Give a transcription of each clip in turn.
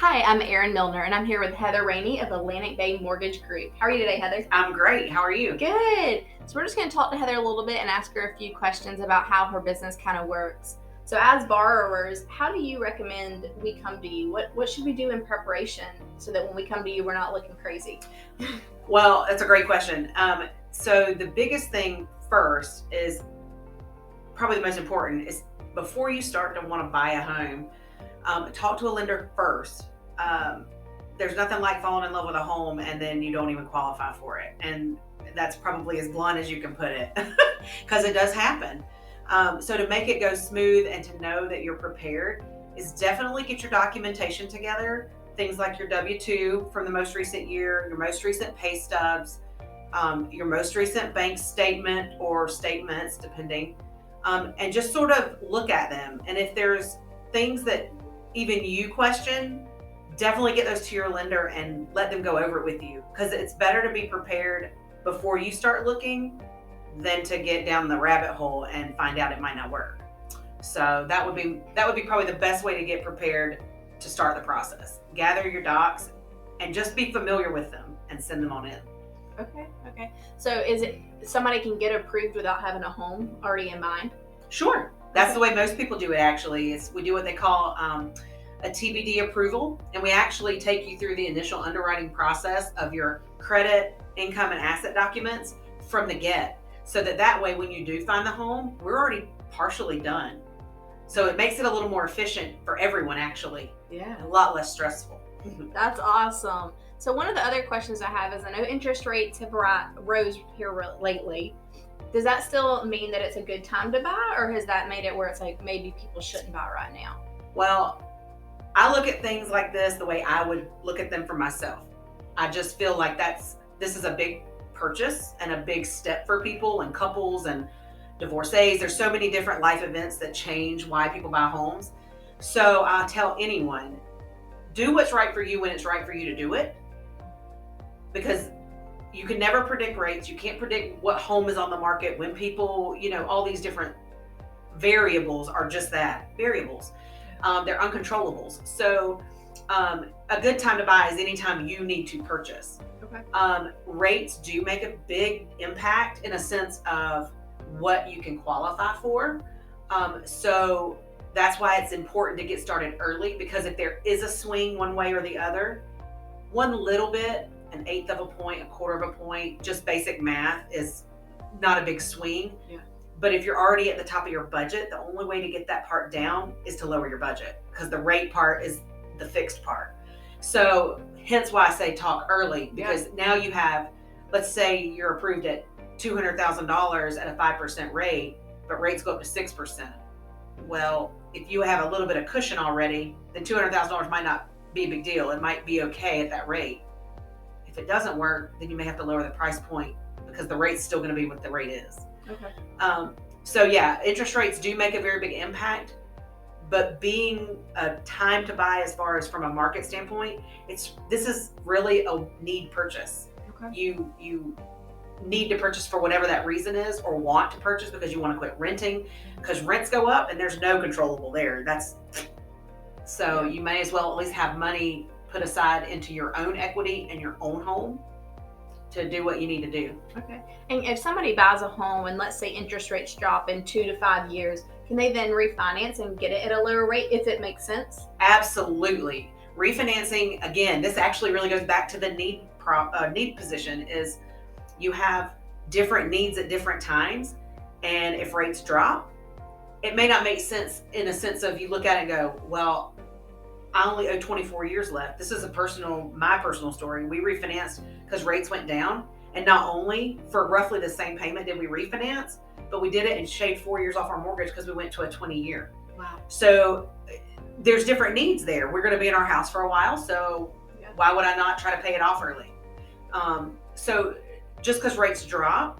Hi, I'm Erin Milner, and I'm here with Heather Raney of Atlantic Bay Mortgage Group. How are you today, Heather? I'm great. How are you? Good. So we're just going to talk to Heather a little bit and ask her a few questions about how her business kind of works. So as borrowers, how do you recommend we come to you? What should we do in preparation so that when we come to you, we're not looking crazy? Well, that's a great question. So the biggest thing first is probably the most important is before you start to want to buy a home, talk to a lender first. There's nothing like falling in love with a home and then you don't even qualify for it. And that's probably as blunt as you can put it because it does happen. So to make it go smooth and to know that you're prepared is definitely get your documentation together. Things like your W-2 from the most recent year, your most recent pay stubs, your most recent bank statement or statements, depending, and just sort of look at them. And if there's things that even you question, definitely get those to your lender and let them go over it with you, because it's better to be prepared before you start looking than to get down the rabbit hole and find out it might not work. So that would be probably the best way to get prepared to start the process. Gather your docs and just be familiar with them and send them on in. Okay. So is it somebody can get approved without having a home already in mind? Sure. That's the way most people do it, actually. Is we do what they call a TBD approval, and we actually take you through the initial underwriting process of your credit, income, and asset documents from the get, so that way when you do find the home, we're already partially done. So it makes it a little more efficient for everyone, actually. Yeah. A lot less stressful. That's awesome. So one of the other questions I have is, I know interest rates have rose here lately. Does that still mean that it's a good time to buy, or has that made it where it's like maybe people shouldn't buy right now? Well, I look at things like this the way I would look at them for myself. I just feel like this is a big purchase and a big step for people and couples and divorcees. There's so many different life events that change why people buy homes. So I tell anyone, do what's right for you when it's right for you to do it, because you can never predict rates. You can't predict what home is on the market, when people, all these different variables are just that, variables. They're uncontrollables. So a good time to buy is anytime you need to purchase. Okay. Rates do make a big impact in a sense of what you can qualify for. So that's why it's important to get started early, because if there is a swing one way or the other, one little bit, an eighth of a point, a quarter of a point, just basic math is not a big swing. Yeah. But if you're already at the top of your budget, the only way to get that part down is to lower your budget, because the rate part is the fixed part. So hence why I say talk early, because now you have, let's say you're approved at $200,000 at a 5% rate, but rates go up to 6%. Well, if you have a little bit of cushion already, then $200,000 might not be a big deal. It might be okay at that rate. If it doesn't work, then you may have to lower the price point, because the rate's still going to be what the rate is. Okay. So yeah, interest rates do make a very big impact, but being a time to buy as far as from a market standpoint, this is really a need purchase. Okay. You need to purchase for whatever that reason is, or want to purchase because you want to quit renting, because rents go up and there's no controllable there. So you may as well at least have money put aside into your own equity and your own home to do what you need to do. Okay. And if somebody buys a home and let's say interest rates drop in 2 to 5 years, can they then refinance and get it at a lower rate if it makes sense? Absolutely. Refinancing, again, this actually really goes back to the need position, is you have different needs at different times. And if rates drop, it may not make sense in a sense of you look at it and go, well, I only owe 24 years left. This is my personal story. We refinanced because rates went down. And not only for roughly the same payment did we refinance, but we did it and shaved 4 years off our mortgage because we went to a 20-year. Wow. So there's different needs there. We're going to be in our house for a while. So why would I not try to pay it off early? So just because rates drop,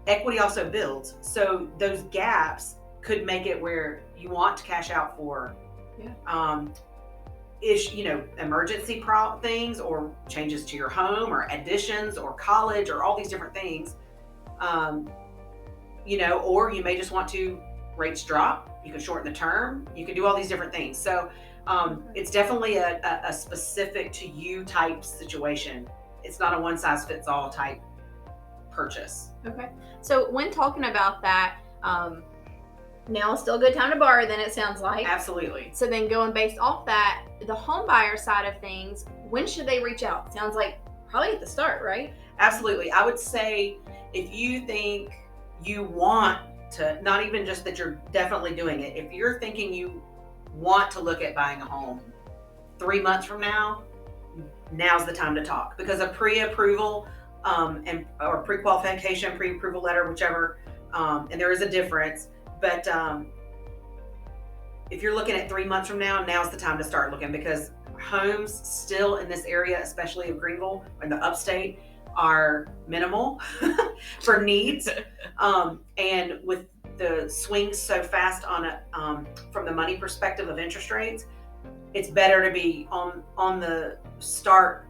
equity also builds. So those gaps could make it where you want to cash out for emergency things, or changes to your home, or additions, or college, or all these different things. Or you may just want to, rates drop, you can shorten the term, you can do all these different things. So It's definitely a specific to you type situation. It's not a one size fits all type purchase. Okay. So when talking about that, now is still a good time to borrow, then it sounds like. Absolutely. So then going based off that, the home buyer side of things, when should they reach out? Sounds like probably at the start, right? Absolutely. I would say if you think you want to, not even just that you're definitely doing it, if you're thinking you want to look at buying a home 3 months from now, now's the time to talk, because a pre-approval and or pre-qualification, pre-approval letter, whichever, and there is a difference. But if you're looking at 3 months from now, now's the time to start looking, because homes still in this area, especially of Greenville and the upstate, are minimal for needs. And with the swings so fast on it, from the money perspective of interest rates, it's better to be on the start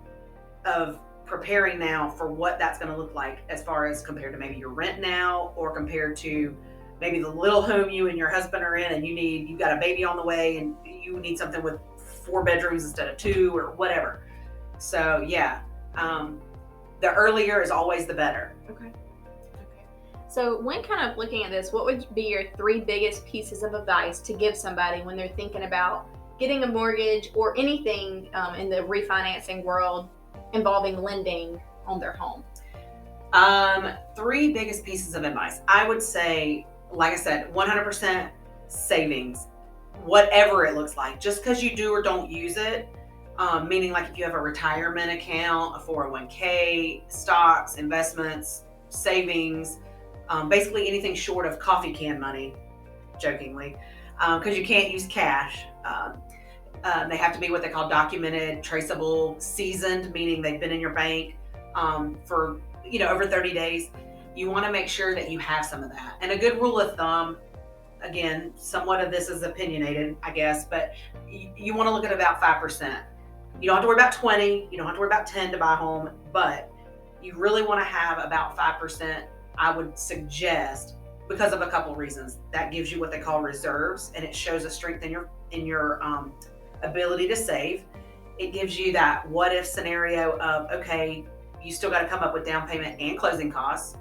of preparing now for what that's going to look like, as far as compared to maybe your rent now, or compared to maybe the little home you and your husband are in, and you've got a baby on the way and you need something with 4 bedrooms instead of 2 or whatever. So yeah, the earlier is always the better. Okay. So when kind of looking at this, what would be your 3 biggest pieces of advice to give somebody when they're thinking about getting a mortgage or anything in the refinancing world involving lending on their home? 3 biggest pieces of advice. I would say, like I said, 100% savings, whatever it looks like. Just because you do or don't use it, meaning like if you have a retirement account, a 401k, stocks, investments, savings, basically anything short of coffee can money, jokingly, because you can't use cash. They have to be what they call documented, traceable, seasoned, meaning they've been in your bank for over 30 days. You want to make sure that you have some of that. And a good rule of thumb, again, somewhat of this is opinionated, I guess, but you want to look at about 5%. You don't have to worry about 20, you don't have to worry about 10 to buy a home, but you really want to have about 5%, I would suggest, because of a couple reasons. That gives you what they call reserves, and it shows a strength in your ability to save. It gives you that what if scenario of, okay, you still got to come up with down payment and closing costs,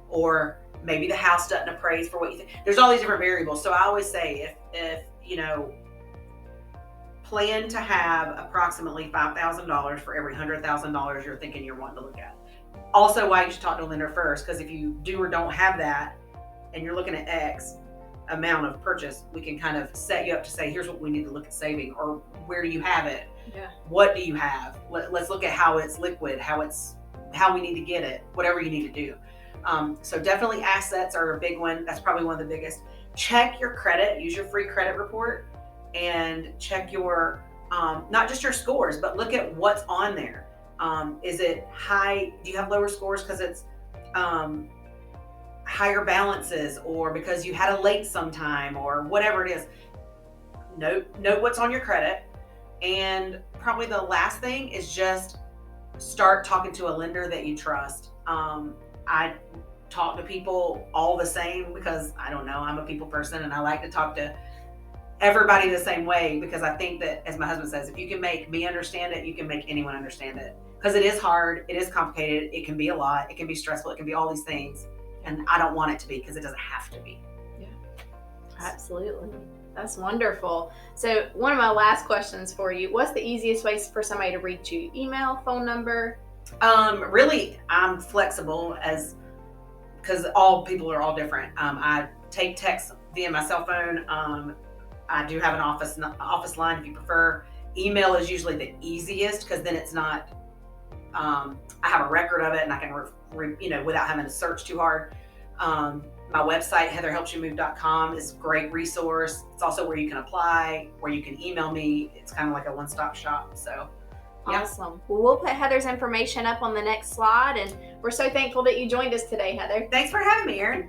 or maybe the house doesn't appraise for what you think. There's all these different variables. So I always say, if plan to have approximately $5,000 for every $100,000 you're thinking you're wanting to look at. Also, why you should talk to a lender first, because if you do or don't have that and you're looking at X amount of purchase, we can kind of set you up to say, here's what we need to look at saving, or where do you have it? Yeah. What do you have? Let's look at how it's liquid, how we need to get it, whatever you need to do. So definitely assets are a big one. That's probably one of the biggest. Check your credit, use your free credit report, and check your, not just your scores, but look at what's on there. Is it high? Do you have lower scores because it's higher balances, or because you had a late sometime, or whatever it is? Note what's on your credit. And probably the last thing is just start talking to a lender that you trust. I talk to people all the same, because I don't know, I'm a people person and I like to talk to everybody the same way, because I think that, as my husband says, if you can make me understand it, you can make anyone understand it. Because it is hard, it is complicated, it can be a lot, it can be stressful, it can be all these things, and I don't want it to be, because it doesn't have to be. Yeah, absolutely. That's wonderful. So one of my last questions for you: what's the easiest way for somebody to reach you? Email, phone number? Really, I'm flexible, because all people are all different. I take texts via my cell phone. I do have an office line if you prefer. Email is usually the easiest, because then it's not, I have a record of it and I can, without having to search too hard. My website, heatherhelpsyouMove.com, is a great resource. It's also where you can apply, where you can email me. It's kind of like a one-stop shop. So, yeah. Awesome. Well, we'll put Heather's information up on the next slide, and we're so thankful that you joined us today, Heather. Thanks for having me, Erin.